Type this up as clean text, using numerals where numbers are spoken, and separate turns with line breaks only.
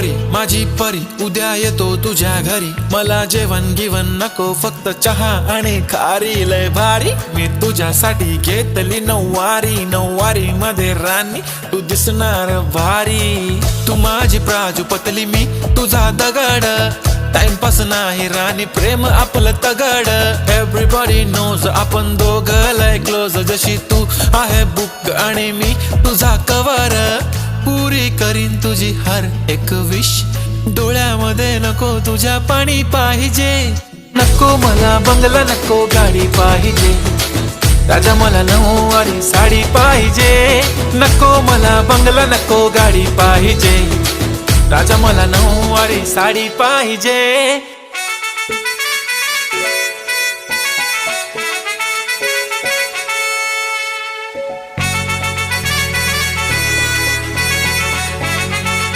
परी माझी परी उद्या येतो तुझ्या घरी. मला जेवण गिवण नको फक्त चहा आणि खारी. लय भारी मी तुझ्यासाठी घेतली नऊवारी. नऊवारी मध्ये राणी तू दिसणार भारी. तू माझी प्राजूपतली मी तुझा दगड. टाइमपास नाही राणी प्रेम आपलं तगड. एव्हरीबॉडी नोज आपण दोघं लय क्लोज. जशी तू आहे बुक आणि मी तुझा कवर. पुरी करीन तुझी हर एक विश. डोळ्यामध्ये नको तुझ्या पाणी पाहिजे. नको मला बंगला नको गाडी पाहिजे. राजा मला नऊवारी साडी पाहिजे. नको मला बंगला नको गाडी पाहिजे. राजा मला नऊवारी साडी पाहिजे.